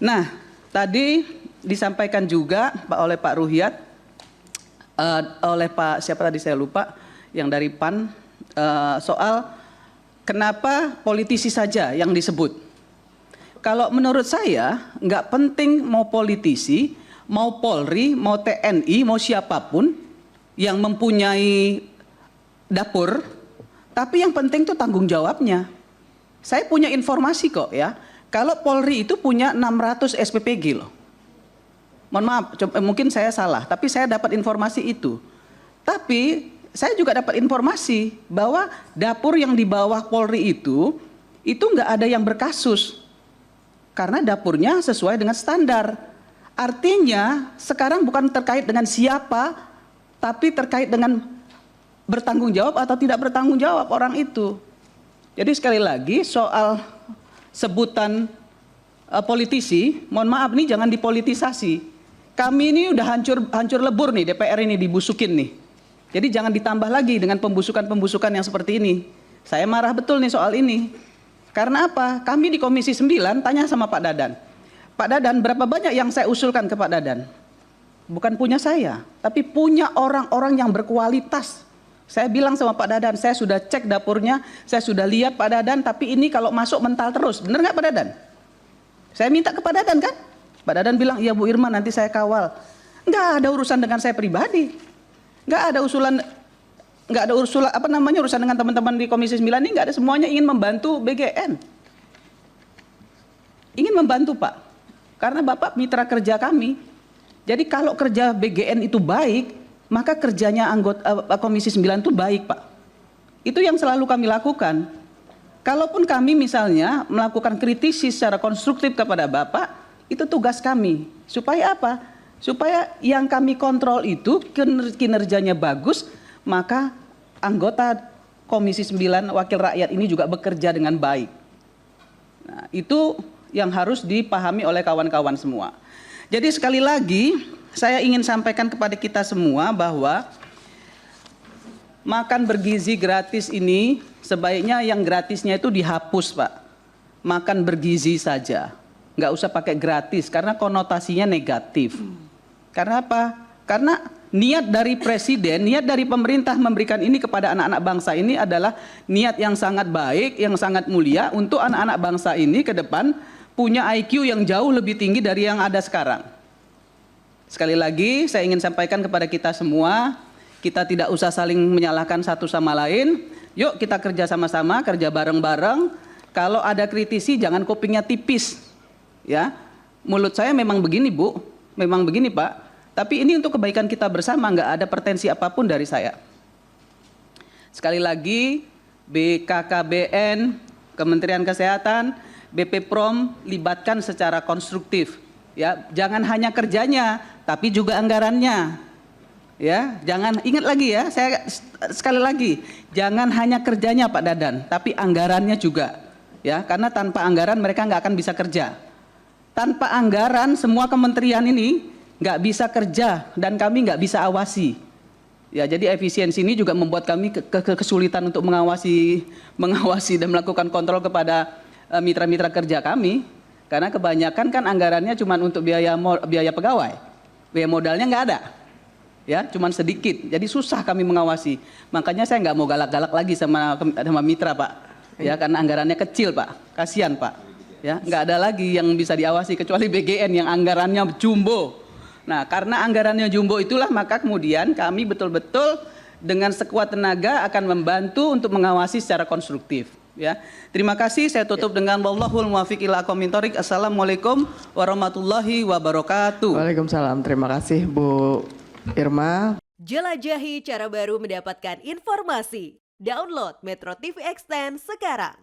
Nah, tadi disampaikan juga oleh Pak Ruhyat, oleh Pak siapa tadi saya lupa, yang dari PAN, soal kenapa politisi saja yang disebut. Kalau menurut saya nggak penting mau politisi, mau Polri, mau TNI, mau siapapun yang mempunyai dapur, tapi yang penting itu tanggung jawabnya. Saya punya informasi kok ya, kalau Polri itu punya 600 SPPG loh. Mohon maaf, mungkin saya salah, tapi saya dapat informasi itu. Tapi saya juga dapat informasi bahwa dapur yang di bawah Polri itu nggak ada yang berkasus. Karena dapurnya sesuai dengan standar. Artinya sekarang bukan terkait dengan siapa, tapi terkait dengan bertanggung jawab atau tidak bertanggung jawab orang itu. Jadi sekali lagi soal sebutan politisi, mohon maaf nih jangan dipolitisasi. Kami ini udah hancur lebur nih, DPR ini dibusukin nih. Jadi jangan ditambah lagi dengan pembusukan-pembusukan yang seperti ini. Saya marah betul nih soal ini. Karena apa? Kami di Komisi 9 tanya sama Pak Dadan. Pak Dadan, berapa banyak yang saya usulkan ke Pak Dadan? Bukan punya saya, tapi punya orang-orang yang berkualitas. Saya bilang sama Pak Dadan, saya sudah cek dapurnya, saya sudah lihat Pak Dadan, tapi ini kalau masuk mental terus. Benar nggak Pak Dadan? Saya minta ke Pak Dadan kan? Pak Dadan bilang, iya Bu Irma nanti saya kawal. Nggak ada urusan dengan saya pribadi. Nggak ada urusan urusan dengan teman-teman di Komisi 9 ini, nggak ada, semuanya ingin membantu BGN. Ingin membantu Pak, karena Bapak mitra kerja kami. Jadi kalau kerja BGN itu baik, maka kerjanya anggota Komisi 9 itu baik Pak. Itu yang selalu kami lakukan. Kalaupun kami misalnya melakukan kritisi secara konstruktif kepada Bapak, itu tugas kami. Supaya apa? Supaya yang kami kontrol itu kinerjanya bagus, maka anggota Komisi 9 Wakil Rakyat ini juga bekerja dengan baik. Nah, itu yang harus dipahami oleh kawan-kawan semua. Jadi sekali lagi saya ingin sampaikan kepada kita semua bahwa makan bergizi gratis ini sebaiknya yang gratisnya itu dihapus Pak. Makan bergizi saja, nggak usah pakai gratis karena konotasinya negatif. Karena apa? Karena niat dari presiden, niat dari pemerintah memberikan ini kepada anak-anak bangsa ini adalah niat yang sangat baik, yang sangat mulia untuk anak-anak bangsa ini ke depan punya IQ yang jauh lebih tinggi dari yang ada sekarang. Sekali lagi saya ingin sampaikan kepada kita semua, kita tidak usah saling menyalahkan satu sama lain. Yuk kita kerja sama-sama, kerja bareng-bareng. Kalau ada kritisi jangan kupingnya tipis. Ya, mulut saya memang begini Bu, memang begini Pak. Tapi ini untuk kebaikan kita bersama, nggak ada pretensi apapun dari saya. Sekali lagi, BKKBN, Kementerian Kesehatan, BP PROM libatkan secara konstruktif. Ya, jangan hanya kerjanya, tapi juga anggarannya. Ya, jangan, ingat lagi ya, saya sekali lagi, jangan hanya kerjanya Pak Dadan, tapi anggarannya juga. Ya, karena tanpa anggaran mereka nggak akan bisa kerja. Tanpa anggaran semua kementerian ini nggak bisa kerja dan kami nggak bisa awasi. Ya, jadi efisiensi ini juga membuat kami kesulitan untuk mengawasi dan melakukan kontrol kepada mitra-mitra kerja kami, karena kebanyakan kan anggarannya cuma untuk biaya pegawai, biaya modalnya nggak ada, ya, cuma sedikit. Jadi susah kami mengawasi. Makanya saya nggak mau galak-galak lagi sama mitra Pak, ya, karena anggarannya kecil Pak, kasihan Pak. Ya, nggak ada lagi yang bisa diawasi kecuali BGN yang anggarannya jumbo. Nah, karena anggarannya jumbo itulah maka kemudian kami betul-betul dengan sekuat tenaga akan membantu untuk mengawasi secara konstruktif. Ya, terima kasih. Saya tutup dengan wallahul muwaffiq ila aqwamit thoriq. Assalamualaikum warahmatullahi wabarakatuh. Waalaikumsalam. Terima kasih Bu Irma. Jelajahi cara baru mendapatkan informasi. Download Metro TV Extend sekarang.